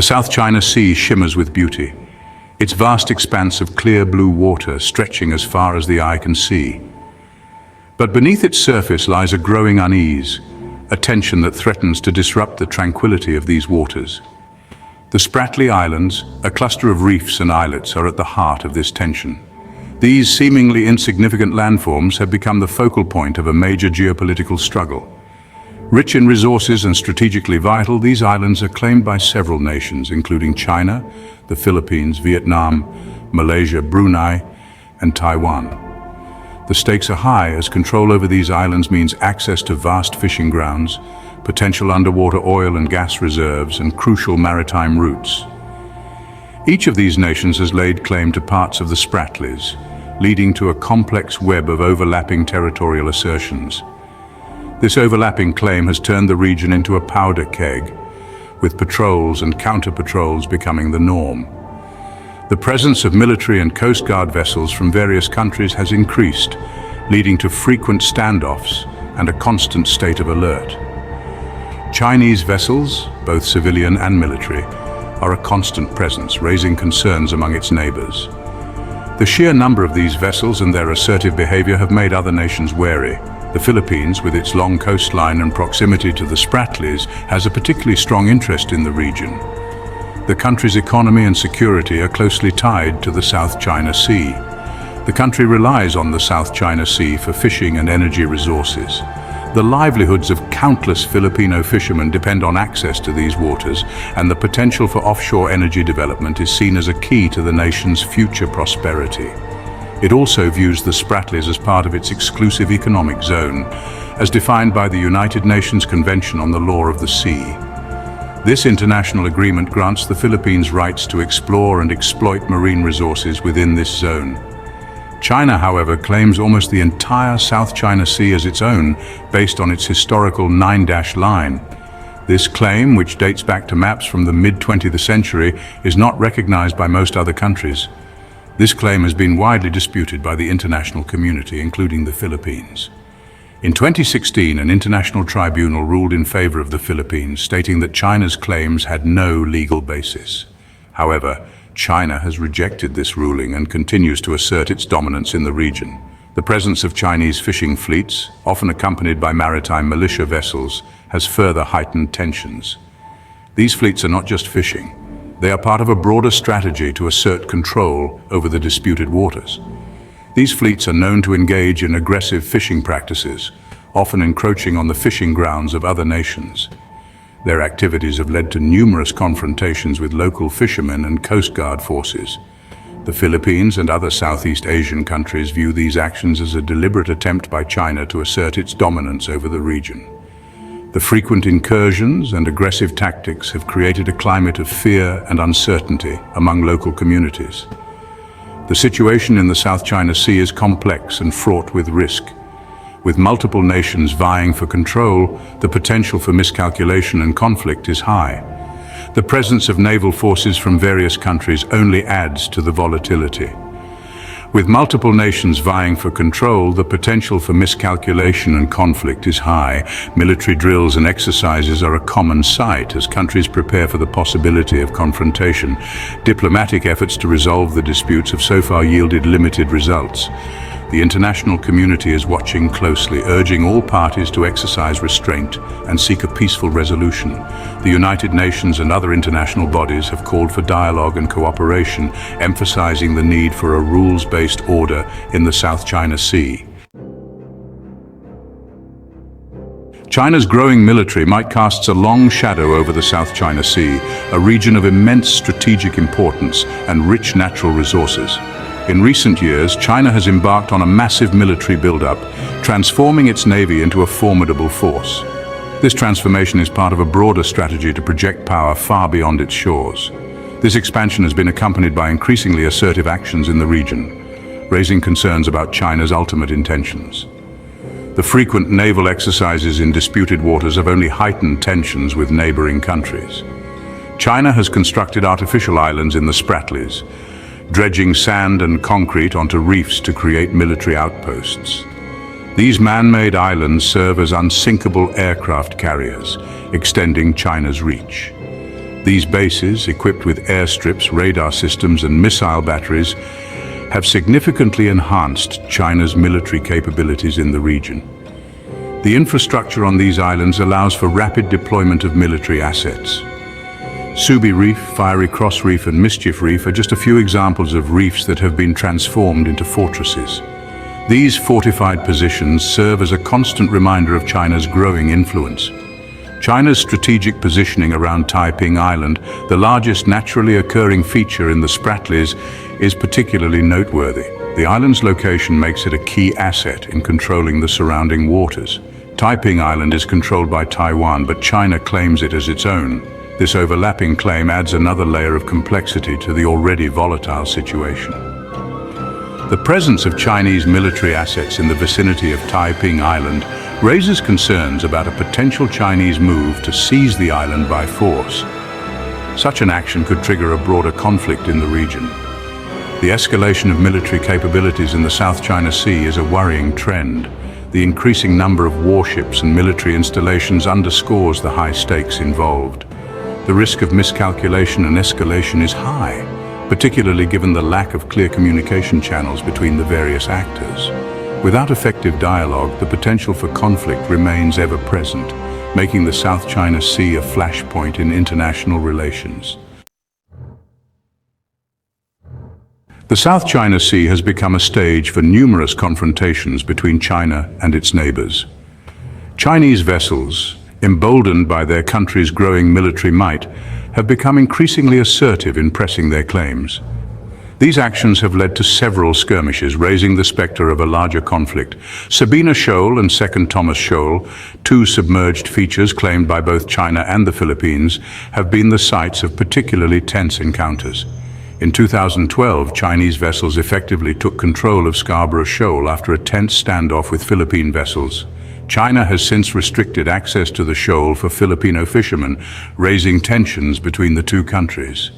The South China Sea shimmers with beauty, its vast expanse of clear blue water stretching as far as the eye can see. But beneath its surface lies a growing unease, a tension that threatens to disrupt the tranquility of these waters. The Spratly Islands, a cluster of reefs and islets, are at the heart of this tension. These seemingly insignificant landforms have become the focal point of a major geopolitical struggle. Rich in resources and strategically vital, these islands are claimed by several nations, including China, the Philippines, Vietnam, Malaysia, Brunei, and Taiwan. The stakes are high as control over these islands means access to vast fishing grounds, potential underwater oil and gas reserves, and crucial maritime routes. Each of these nations has laid claim to parts of the Spratlys, leading to a complex web of overlapping territorial assertions. This overlapping claim has turned the region into a powder keg, with patrols and counter-patrols becoming the norm. The presence of military and Coast Guard vessels from various countries has increased, leading to frequent standoffs and a constant state of alert. Chinese vessels, both civilian and military, are a constant presence, raising concerns among its neighbors. The sheer number of these vessels and their assertive behavior have made other nations wary. The Philippines, with its long coastline and proximity to the Spratlys, has a particularly strong interest in the region. The country's economy and security are closely tied to the South China Sea. The country relies on the South China Sea for fishing and energy resources. The livelihoods of countless Filipino fishermen depend on access to these waters, and the potential for offshore energy development is seen as a key to the nation's future prosperity. It also views the Spratlys as part of its exclusive economic zone, as defined by the United Nations Convention on the Law of the Sea. This international agreement grants the Philippines rights to explore and exploit marine resources within this zone. China, however, claims almost the entire South China Sea as its own, based on its historical 9-dash line. This claim, which dates back to maps from the mid-20th century, is not recognized by most other countries. This claim has been widely disputed by the international community, including the Philippines. In 2016, an international tribunal ruled in favor of the Philippines, stating that China's claims had no legal basis. However, China has rejected this ruling and continues to assert its dominance in the region. The presence of Chinese fishing fleets, often accompanied by maritime militia vessels, has further heightened tensions. These fleets are not just fishing. They are part of a broader strategy to assert control over the disputed waters. These fleets are known to engage in aggressive fishing practices, often encroaching on the fishing grounds of other nations. Their activities have led to numerous confrontations with local fishermen and Coast Guard forces. The Philippines and other Southeast Asian countries view these actions as a deliberate attempt by China to assert its dominance over the region. The frequent incursions and aggressive tactics have created a climate of fear and uncertainty among local communities. The situation in the South China Sea is complex and fraught with risk. With multiple nations vying for control, the potential for miscalculation and conflict is high. The presence of naval forces from various countries only adds to the volatility. With multiple nations vying for control, the potential for miscalculation and conflict is high. Military drills and exercises are a common sight as countries prepare for the possibility of confrontation. Diplomatic efforts to resolve the disputes have so far yielded limited results. The international community is watching closely, urging all parties to exercise restraint and seek a peaceful resolution. The United Nations and other international bodies have called for dialogue and cooperation, emphasizing the need for a rules-based order in the South China Sea. China's growing military might cast a long shadow over the South China Sea, a region of immense strategic importance and rich natural resources. In recent years, China has embarked on a massive military buildup, transforming its navy into a formidable force. This transformation is part of a broader strategy to project power far beyond its shores. This expansion has been accompanied by increasingly assertive actions in the region, raising concerns about China's ultimate intentions. The frequent naval exercises in disputed waters have only heightened tensions with neighboring countries. China has constructed artificial islands in the Spratlys, dredging sand and concrete onto reefs to create military outposts. These man-made islands serve as unsinkable aircraft carriers, extending China's reach. These bases, equipped with airstrips, radar systems and missile batteries, have significantly enhanced China's military capabilities in the region. The infrastructure on these islands allows for rapid deployment of military assets. Subi Reef, Fiery Cross Reef and Mischief Reef are just a few examples of reefs that have been transformed into fortresses. These fortified positions serve as a constant reminder of China's growing influence. China's strategic positioning around Taiping Island, the largest naturally occurring feature in the Spratlys, is particularly noteworthy. The island's location makes it a key asset in controlling the surrounding waters. Taiping Island is controlled by Taiwan, but China claims it as its own. This overlapping claim adds another layer of complexity to the already volatile situation. The presence of Chinese military assets in the vicinity of Taiping Island raises concerns about a potential Chinese move to seize the island by force. Such an action could trigger a broader conflict in the region. The escalation of military capabilities in the South China Sea is a worrying trend. The increasing number of warships and military installations underscores the high stakes involved. The risk of miscalculation and escalation is high, particularly given the lack of clear communication channels between the various actors. Without effective dialogue, the potential for conflict remains ever present, making the South China Sea a flashpoint in international relations. The South China Sea has become a stage for numerous confrontations between China and its neighbors. Chinese vessels, emboldened by their country's growing military might, have become increasingly assertive in pressing their claims. These actions have led to several skirmishes, raising the specter of a larger conflict. SABINA Shoal and Second Thomas Shoal, two submerged features claimed by both China and the Philippines, have been the sites of particularly tense encounters. In 2012, Chinese vessels effectively took control of Scarborough Shoal after a tense standoff with Philippine vessels. China has since restricted access to the shoal for Filipino fishermen, raising tensions between the two countries.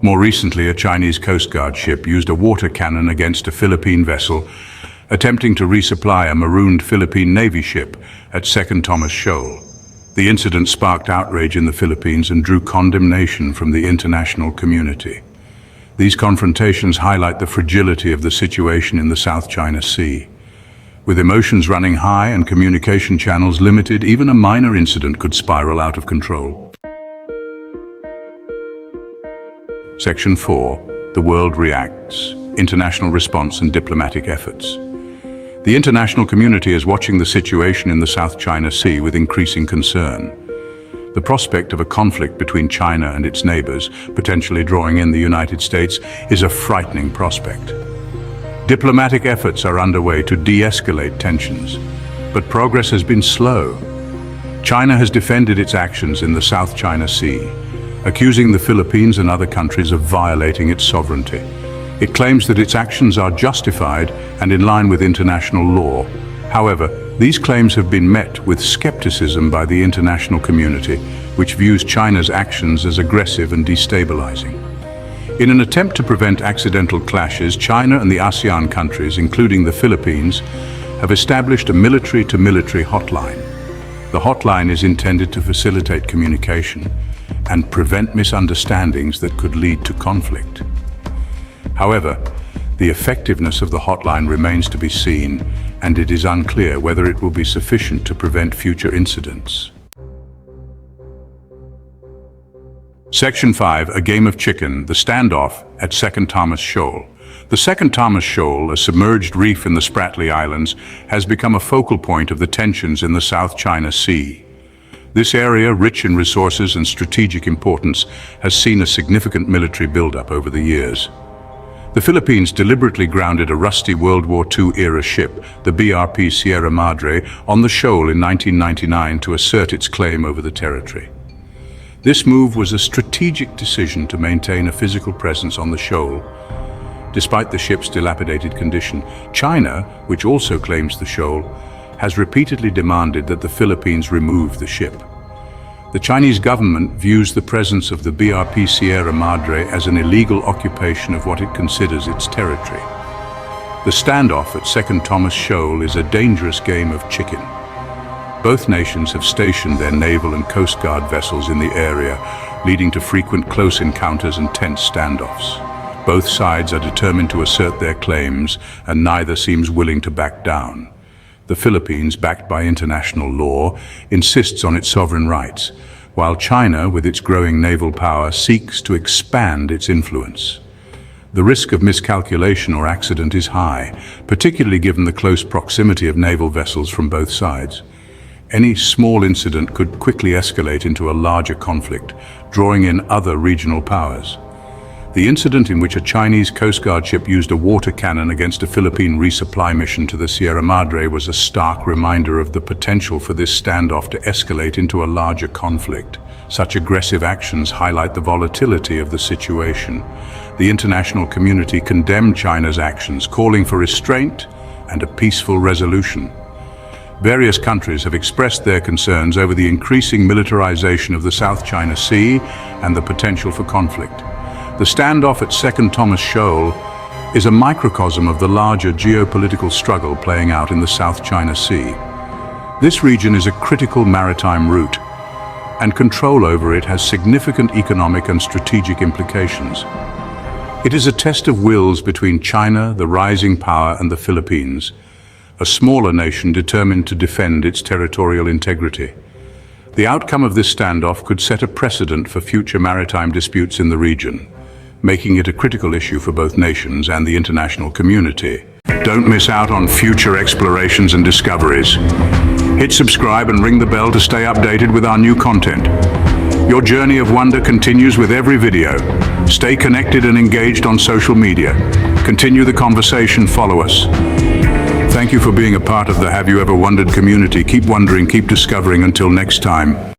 More recently, a Chinese Coast Guard ship used a water cannon against a Philippine vessel, attempting to resupply a marooned Philippine Navy ship at Second Thomas Shoal. The incident sparked outrage in the Philippines and drew condemnation from the international community. These confrontations highlight the fragility of the situation in the South China Sea. With emotions running high and communication channels limited, even a minor incident could spiral out of control. Section 4. The world reacts. International response and diplomatic efforts. The international community is watching the situation in the South China Sea with increasing concern. The prospect of a conflict between China and its neighbors, potentially drawing in the United States, is a frightening prospect. Diplomatic efforts are underway to de-escalate tensions, but progress has been slow. China has defended its actions in the South China Sea, accusing the Philippines and other countries of violating its sovereignty. It claims that its actions are justified and in line with international law. However, these claims have been met with skepticism by the international community, which views China's actions as aggressive and destabilizing. In an attempt to prevent accidental clashes, China and the ASEAN countries, including the Philippines, have established a military-to-military hotline. The hotline is intended to facilitate communication and prevent misunderstandings that could lead to conflict. However, the effectiveness of the hotline remains to be seen, and it is unclear whether it will be sufficient to prevent future incidents. Section 5, A Game of Chicken, the Standoff at Second Thomas Shoal. The Second Thomas Shoal, a submerged reef in the Spratly Islands, has become a focal point of the tensions in the South China Sea. This area, rich in resources and strategic importance, has seen a significant military buildup over the years. The Philippines deliberately grounded a rusty World War II-era ship, the BRP Sierra Madre, on the shoal in 1999 to assert its claim over the territory. This move was a strategic decision to maintain a physical presence on the shoal. Despite the ship's dilapidated condition, China, which also claims the shoal, has repeatedly demanded that the Philippines remove the ship. The Chinese government views the presence of the BRP Sierra Madre as an illegal occupation of what it considers its territory. The standoff at Second Thomas Shoal is a dangerous game of chicken. Both nations have stationed their naval and coast guard vessels in the area, leading to frequent close encounters and tense standoffs. Both sides are determined to assert their claims, and neither seems willing to back down. The Philippines, backed by international law, insists on its sovereign rights, while China, with its growing naval power, seeks to expand its influence. The risk of miscalculation or accident is high, particularly given the close proximity of naval vessels from both sides. Any small incident could quickly escalate into a larger conflict, drawing in other regional powers. The incident in which a Chinese Coast Guard ship used a water cannon against a Philippine resupply mission to the Sierra Madre was a stark reminder of the potential for this standoff to escalate into a larger conflict. Such aggressive actions highlight the volatility of the situation. The international community condemned China's actions, calling for restraint and a peaceful resolution. Various countries have expressed their concerns over the increasing militarization of the South China Sea and the potential for conflict. The standoff at Second Thomas Shoal is a microcosm of the larger geopolitical struggle playing out in the South China Sea. This region is a critical maritime route, and control over it has significant economic and strategic implications. It is a test of wills between China, the rising power, and the Philippines, a smaller nation determined to defend its territorial integrity. The outcome of this standoff could set a precedent for future maritime disputes in the region, making it a critical issue for both nations and the international community. Don't miss out on future explorations and discoveries. Hit subscribe and ring the bell to stay updated with our new content. Your journey of wonder continues with every video. Stay connected and engaged on social media. Continue the conversation, follow us. Thank you for being a part of the Have You Ever Wondered community. Keep wondering, keep discovering. Until next time.